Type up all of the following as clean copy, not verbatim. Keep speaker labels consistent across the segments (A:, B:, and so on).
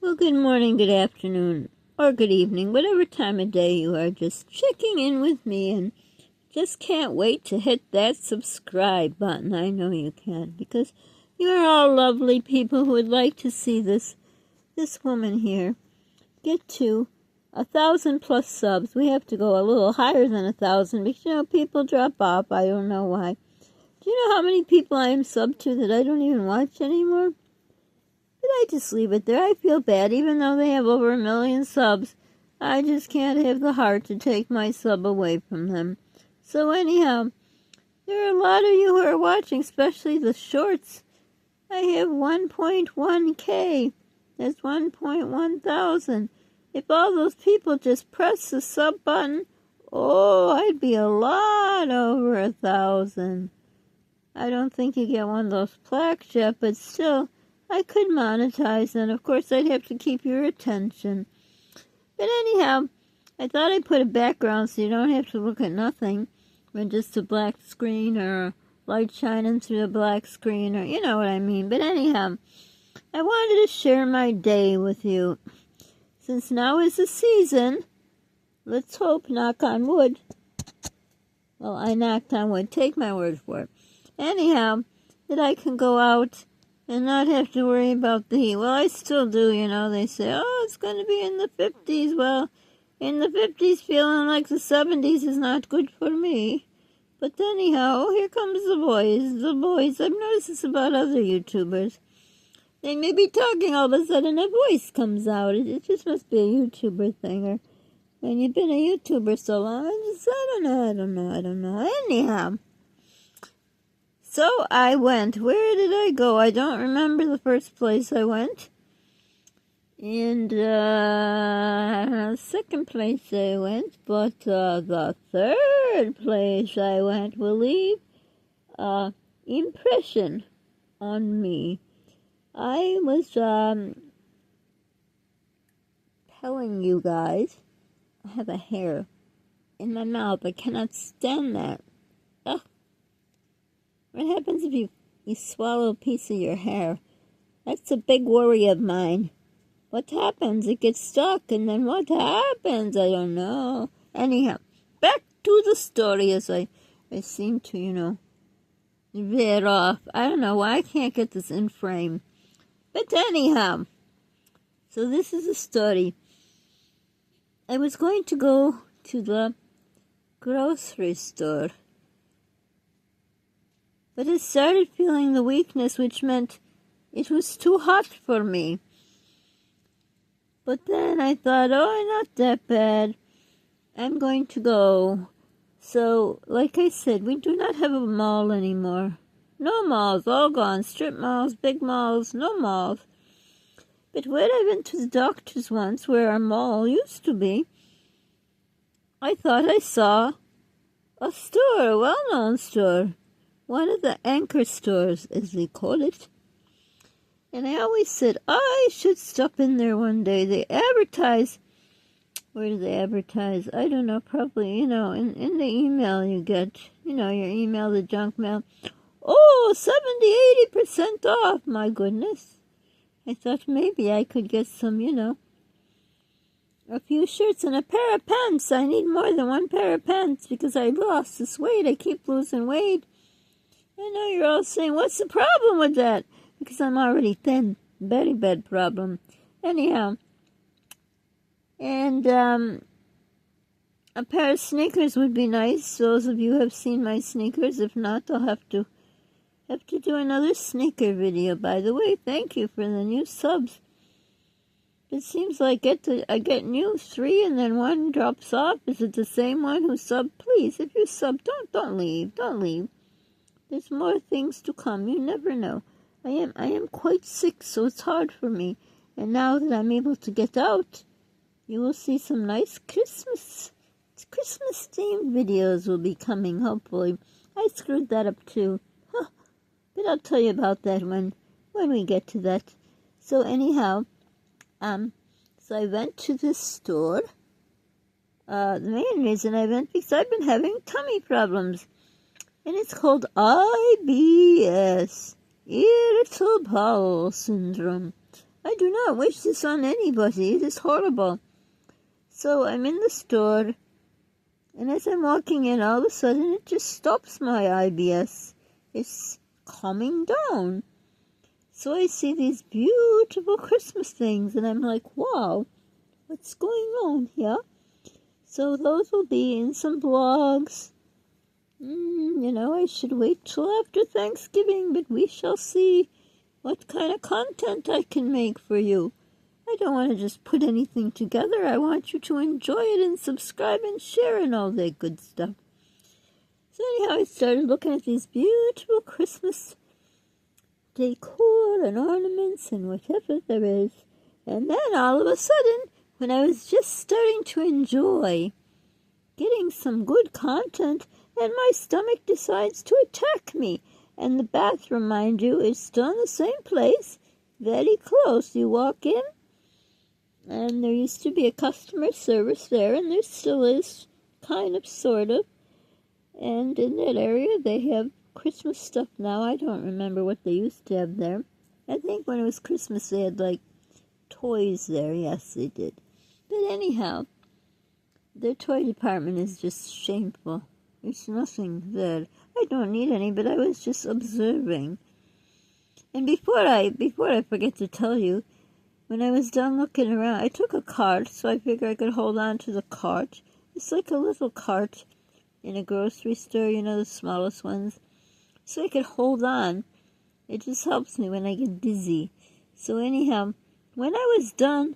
A: Well, good morning, good afternoon, or good evening, whatever time of day you are just checking in with me, and just can't wait to hit that subscribe button. I know you can, because you are all lovely people who would like to see this woman here get to 1,000+ subs. We have to go a little higher than 1,000 because, people drop off. I don't know why. Do you know how many people I am subbed to that I don't even watch anymore? But I just leave it there. I feel bad, even though they have over 1 million subs. I just can't have the heart to take my sub away from them. So anyhow, there are a lot of you who are watching, especially the shorts. I have 1.1K. That's 1.1 thousand. If all those people just press the sub button, I'd be a lot over 1,000. I don't think you get one of those plaques yet, but still, I could monetize, and of course I'd have to keep your attention. But anyhow, I thought I'd put a background so you don't have to look at nothing, or just a black screen, or a light shining through the black screen, or you know what I mean. But anyhow, I wanted to share my day with you. Since now is the season, let's hope, knock on wood. Well, I knocked on wood, take my word for it. Anyhow, that I can go out and not have to worry about the heat. Well, I still do, they say, it's going to be in the 50s. Well, in the 50s, feeling like the 70s is not good for me. But anyhow, here comes the boys. I've noticed this about other YouTubers. They may be talking, all of a sudden a voice comes out. It just must be a YouTuber thing. Or when you've been a YouTuber so long, I don't know. Anyhow. So I went. Where did I go? I don't remember the first place I went. And second place I went. But the third place I went will leave impression on me. I was telling you guys, I have a hair in my mouth. I cannot stand that. Ugh. What happens if you swallow a piece of your hair? That's a big worry of mine. What happens? It gets stuck, and then what happens? I don't know. Anyhow, back to the story as I seem to, veer off. I don't know why I can't get this in frame. But anyhow, so this is the story. I was going to go to the grocery store, but I started feeling the weakness, which meant it was too hot for me. But then I thought, not that bad. I'm going to go. So, like I said, we do not have a mall anymore. No malls, all gone. Strip malls, big malls, no malls. But when I went to the doctor's once, where our mall used to be, I thought I saw a store, a well-known store. One of the anchor stores, as they call it. And I always said, I should stop in there one day. They advertise. Where do they advertise? I don't know, probably, in the email you get. Your email, the junk mail. 70-80% off. My goodness. I thought maybe I could get some, a few shirts and a pair of pants. I need more than one pair of pants because I lost this weight. I keep losing weight. I know you're all saying, what's the problem with that? Because I'm already thin. Very bad problem. Anyhow. And a pair of sneakers would be nice. Those of you who have seen my sneakers. If not, I'll have to do another sneaker video. By the way, thank you for the new subs. It seems like I get new 3 and then 1 drops off. Is it the same one who subbed? Please, if you sub, don't leave. Don't leave. There's more things to come. You never know. I am quite sick, so it's hard for me. And now that I'm able to get out, you will see some nice Christmas-themed videos will be coming, hopefully. I screwed that up too. But I'll tell you about that when we get to that. So anyhow, so I went to this store. The main reason I went because I've been having tummy problems. And it's called IBS, irritable bowel syndrome. I do not wish this on anybody. It is horrible. So I'm in the store, and as I'm walking in, all of a sudden it just stops my IBS. It's calming down. So I see these beautiful Christmas things, and I'm like, wow, what's going on here? So those will be in some blogs. I should wait till after Thanksgiving, but we shall see what kind of content I can make for you. I don't want to just put anything together. I want you to enjoy it and subscribe and share and all that good stuff. So anyhow, I started looking at these beautiful Christmas decor and ornaments and whatever there is. And then all of a sudden, when I was just starting to enjoy getting some good content, and my stomach decides to attack me. And the bathroom, mind you, is still in the same place, very close. You walk in, and there used to be a customer service there, and there still is, kind of, sort of. And in that area, they have Christmas stuff now. I don't remember what they used to have there. I think when it was Christmas, they had, toys there. Yes, they did. But anyhow, their toy department is just shameful. There's nothing there. I don't need any, but I was just observing. And before I forget to tell you, when I was done looking around, I took a cart, so I figured I could hold on to the cart. It's like a little cart in a grocery store, the smallest ones. So I could hold on. It just helps me when I get dizzy. So anyhow, when I was done,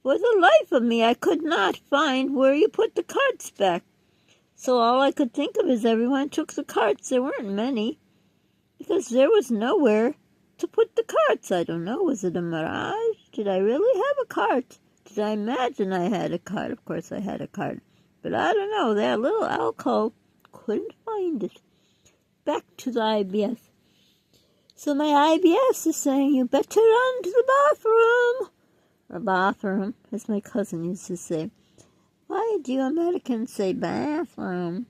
A: for the life of me, I could not find where you put the carts back. So all I could think of is everyone took the carts. There weren't many, because there was nowhere to put the carts. I don't know. Was it a mirage? Did I really have a cart? Did I imagine I had a cart? Of course I had a cart. But I don't know. That little alcove, couldn't find it. Back to the IBS. So my IBS is saying, you better run to the bathroom. Or bathroom, as my cousin used to say. Why do you Americans say bathroom? And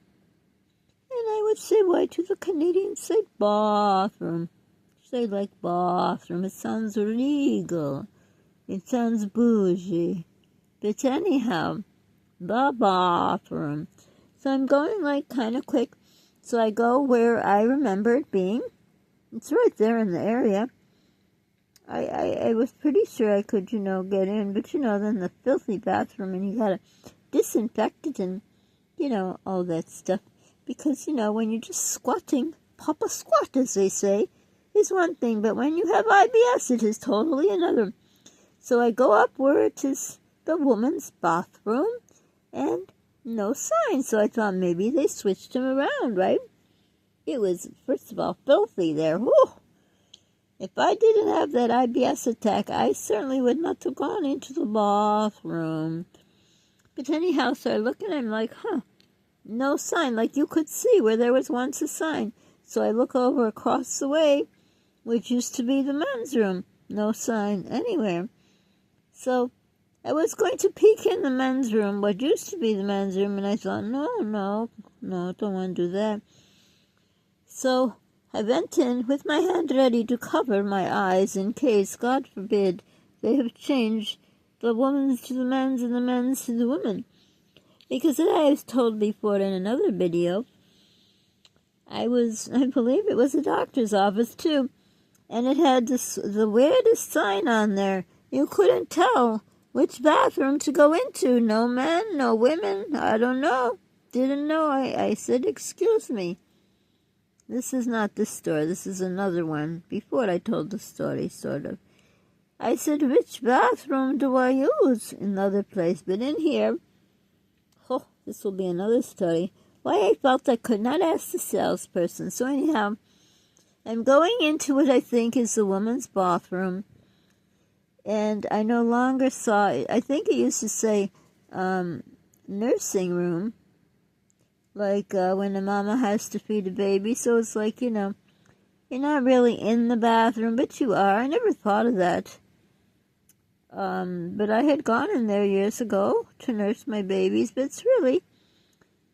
A: I would say, why do the Canadians say bathroom? Say like bathroom. It sounds regal. It sounds bougie. But anyhow, the bathroom. So I'm going kind of quick. So I go where I remember it being. It's right there in the area. I was pretty sure I could, get in. But, then the filthy bathroom, and you gotta disinfect it and, all that stuff. Because, when you're just squatting, papa squat, as they say, is one thing. But when you have IBS, it is totally another. So I go up where it is the woman's bathroom, and no sign. So I thought maybe they switched them around, right? It was, first of all, filthy there. Whew. If I didn't have that IBS attack, I certainly would not have gone into the bathroom. But anyhow, so I look and I'm like, no sign. Like you could see where there was once a sign. So I look over across the way, which used to be the men's room. No sign anywhere. So I was going to peek in the men's room, what used to be the men's room, and I thought, no, don't want to do that. So I went in with my hand ready to cover my eyes in case, God forbid, they have changed the women's to the men's and the men's to the women. Because as I was told before in another video, I believe it was a doctor's office too, and it had the weirdest sign on there. You couldn't tell which bathroom to go into. No men, no women, I don't know. Didn't know. I said, excuse me. This is not this store. This is another one. Before I told the story, sort of. I said, which bathroom do I use? Another place. But in here, this will be another story. Why I felt I could not ask the salesperson. So anyhow, I'm going into what I think is the woman's bathroom. And I no longer saw it. I think it used to say nursing room. Like when a mama has to feed a baby. So it's like, you're not really in the bathroom, but you are. I never thought of that. But I had gone in there years ago to nurse my babies. But it's really,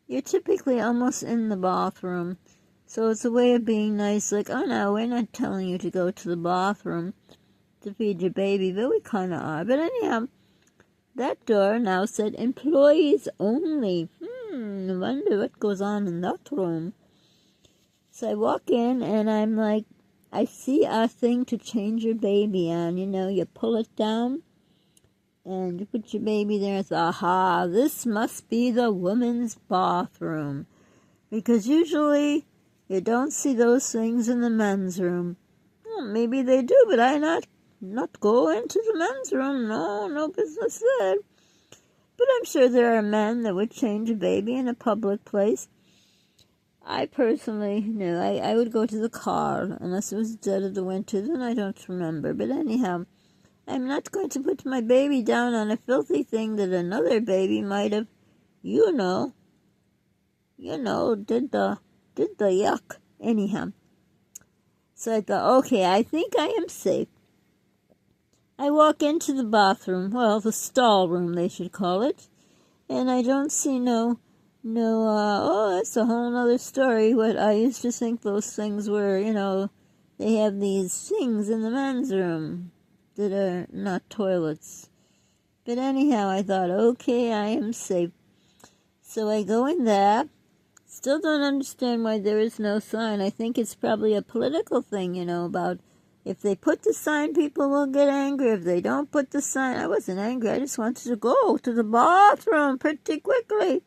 A: you're typically almost in the bathroom. So it's a way of being nice. Like, oh no, we're not telling you to go to the bathroom. to feed your baby, but we kind of are. But anyhow, that door now said employees only. I wonder what goes on in that room. So I walk in and I'm like, I see a thing to change your baby on. You know, you pull it down and you put your baby there. It's, aha, this must be the women's bathroom. Because usually you don't see those things in the men's room. Well, maybe they do, but I not go into the men's room. No business there. But I'm sure there are men that would change a baby in a public place. I personally, no, I would go to the car, unless it was dead of the winter, then I don't remember. But anyhow, I'm not going to put my baby down on a filthy thing that another baby might have, did the yuck. Anyhow, so I thought, okay, I think I am safe. I walk into the bathroom, well, the stall room, they should call it, and I don't see that's a whole other story. What I used to think those things were, they have these things in the men's room that are not toilets. But anyhow, I thought, okay, I am safe. So I go in there. Still don't understand why there is no sign. I think it's probably a political thing, about if they put the sign, people will get angry. If they don't put the sign, I wasn't angry. I just wanted to go to the bathroom pretty quickly.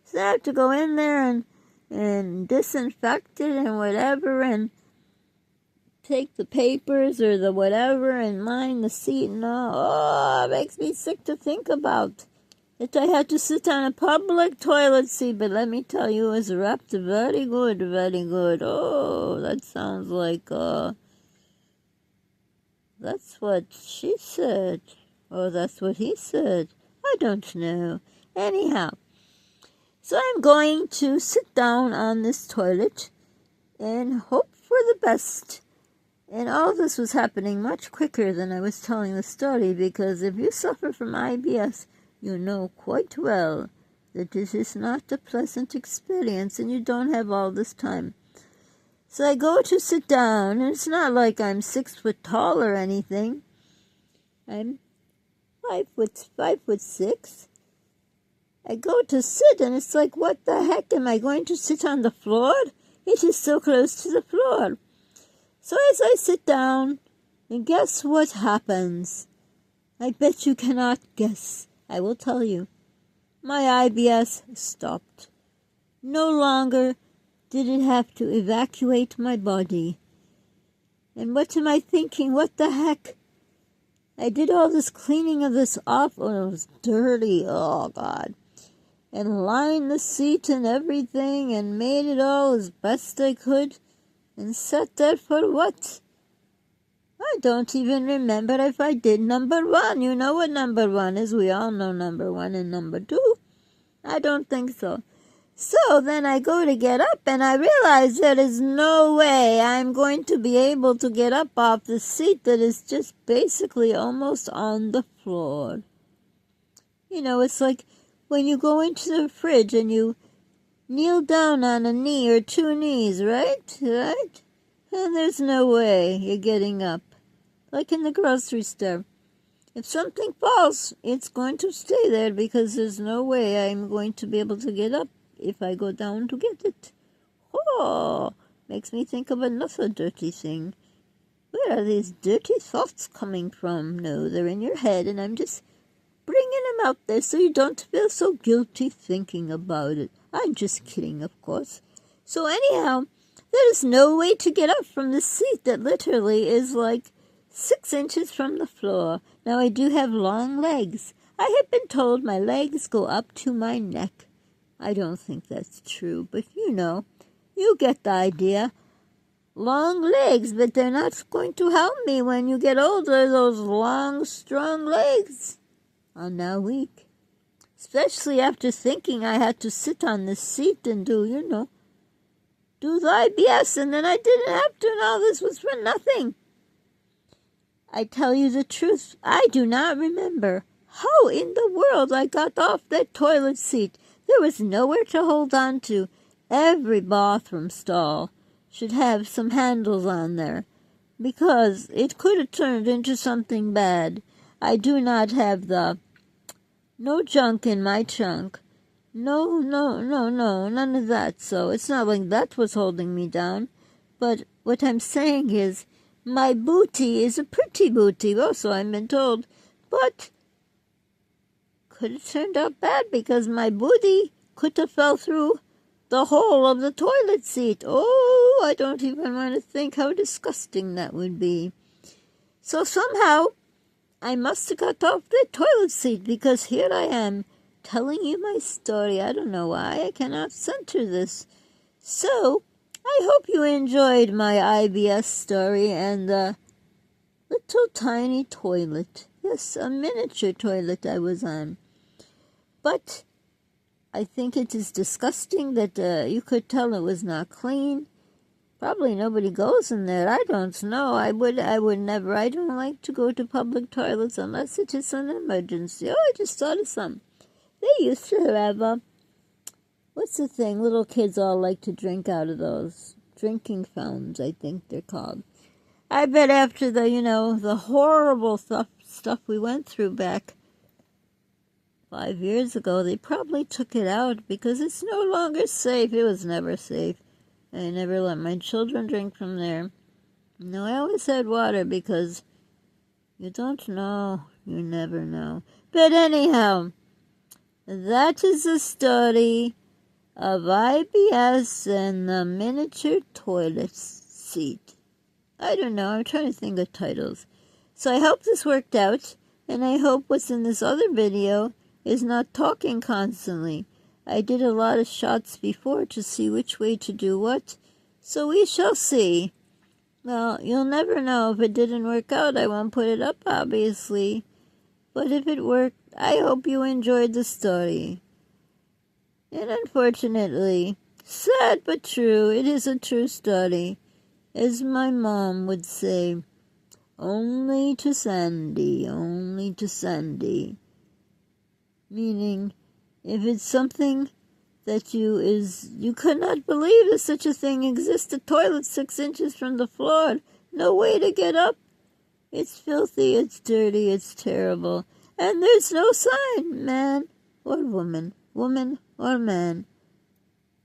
A: So I have to go in there and disinfect it and whatever and take the papers or the whatever and line the seat and all. Oh, it makes me sick to think about that I had to sit on a public toilet seat. But let me tell you, it was wrapped very good, very good. Oh, that sounds like, that's what she said. Or that's what he said. I don't know. Anyhow. So I'm going to sit down on this toilet and hope for the best. And all this was happening much quicker than I was telling the story, because if you suffer from IBS, you know quite well that this is not a pleasant experience and you don't have all this time. So I go to sit down, and it's not like I'm 6 foot tall or anything. I'm 5'6". I go to sit, and it's like, what the heck? Am I going to sit on the floor? It is so close to the floor. So as I sit down, and guess what happens? I bet you cannot guess. I will tell you. My IBS stopped. No longer did it have to evacuate my body. And what am I thinking? What the heck? I did all this cleaning of this off. Oh, it was dirty. Oh, God. And lined the seat and everything and made it all as best I could. And sat there for what? I don't even remember if I did number 1. You know what number 1 is. We all know number 1 and number 2. I don't think so. So then I go to get up and I realize there is no way I'm going to be able to get up off the seat that is just basically almost on the floor. It's like when you go into the fridge and you kneel down on a knee or 2 knees, right? And there's no way you're getting up. Like in the grocery store. If something falls, it's going to stay there because there's no way I'm going to be able to get up if I go down to get it. Oh, makes me think of another dirty thing. Where are these dirty thoughts coming from? No, they're in your head, and I'm just bringing them out there so you don't feel so guilty thinking about it. I'm just kidding, of course. So anyhow, there is no way to get up from the seat that literally is like 6 inches from the floor. Now, I do have long legs. I have been told my legs go up to my neck. I don't think that's true, but you get the idea. Long legs, but they're not going to help me when you get older. Those long, strong legs are now weak. Especially after thinking I had to sit on the seat and do the IBS, and then I didn't have to. Now this was for nothing. I tell you the truth, I do not remember how in the world I got off that toilet seat. There was nowhere to hold on to. Every bathroom stall should have some handles on there. because it could have turned into something bad. I do not have no junk in my trunk. No, none of that. So it's not like that was holding me down. But what I'm saying is, my booty is a pretty booty, also I've been told. But could have turned out bad because my booty could have fell through the hole of the toilet seat. Oh, I don't even want to think how disgusting that would be. So somehow, I must have got off the toilet seat because here I am telling you my story. I don't know why I cannot center this. So, I hope you enjoyed my IBS story and the little tiny toilet. Yes, a miniature toilet I was on. But I think it is disgusting that you could tell it was not clean. Probably nobody goes in there. I don't know. I would never. I don't like to go to public toilets unless it is an emergency. Oh, I just thought of some. They used to have what's the thing? Little kids all like to drink out of those drinking fountains, I think they're called. I bet after the horrible stuff we went through back 5 years ago, they probably took it out because it's no longer safe. It was never safe. I never let my children drink from there. No, I always had water because you don't know. You never know. But anyhow, that is the story of IBS and the miniature toilet seat. I don't know. I'm trying to think of titles. So I hope this worked out, and I hope what's in this other video is not talking constantly. I did a lot of shots before to see which way to do what, so we shall see. Well, you'll never know. If it didn't work out, I won't put it up, obviously. But if it worked, I hope you enjoyed the story. And unfortunately, sad but true, it is a true story. As my mom would say, only to Sandy, only to Sandy. Meaning, if it's something that you could not believe that such a thing exists, a toilet 6 inches from the floor, no way to get up. It's filthy, it's dirty, it's terrible, and there's no sign, man or woman or man.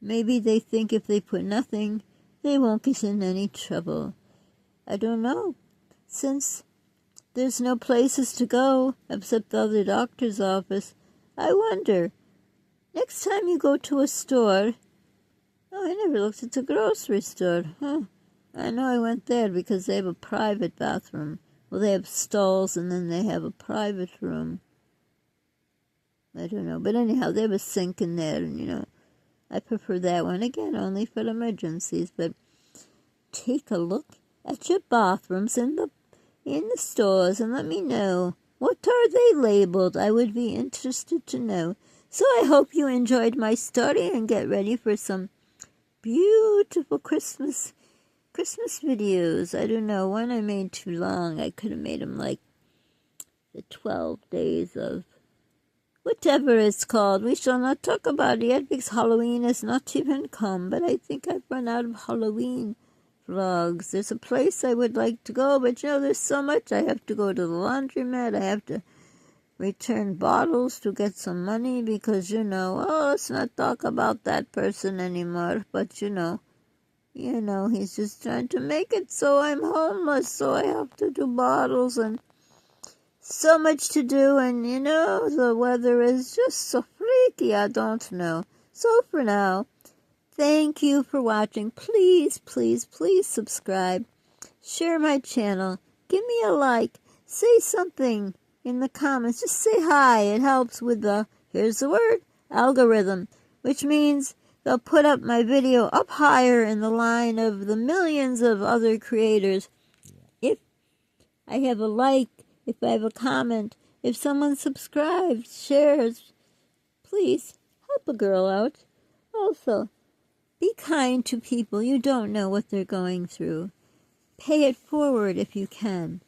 A: Maybe they think if they put nothing, they won't get in any trouble. I don't know, since there's no places to go except the other doctor's office. I wonder, next time you go to a store, I never looked at the grocery store. I know I went there because they have a private bathroom. Well, they have stalls and then they have a private room. I don't know. But anyhow, they have a sink in there and, I prefer that one. Again, only for emergencies. But take a look at your bathrooms in the stores and let me know. What are they labeled? I would be interested to know. So I hope you enjoyed my story and get ready for some beautiful Christmas videos. I don't know, one I made too long. I could have made them like the 12 days of whatever it's called. We shall not talk about it yet because Halloween has not even come. But I think I've run out of Halloween vlogs. There's a place I would like to go, but there's so much. I have to go to the laundromat. I have to return bottles to get some money because, let's not talk about that person anymore. But, he's just trying to make it so I'm homeless, so I have to do bottles and so much to do. And, the weather is just so freaky. I don't know. So for now, thank you for watching. Please, please, please subscribe. Share my channel. Give me a like. Say something in the comments. Just say hi. It helps with here's the word, algorithm, which means they'll put up my video up higher in the line of the millions of other creators. If I have a like, if I have a comment, if someone subscribes, shares, please help a girl out. Also, be kind to people. You don't know what they're going through. Pay it forward if you can.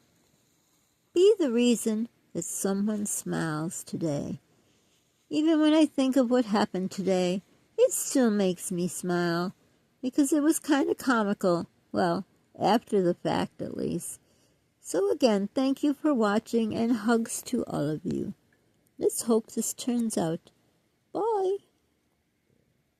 A: Be the reason that someone smiles today. Even when I think of what happened today, it still makes me smile because it was kind of comical. Well, after the fact at least. So again, thank you for watching and hugs to all of you. Let's hope this turns out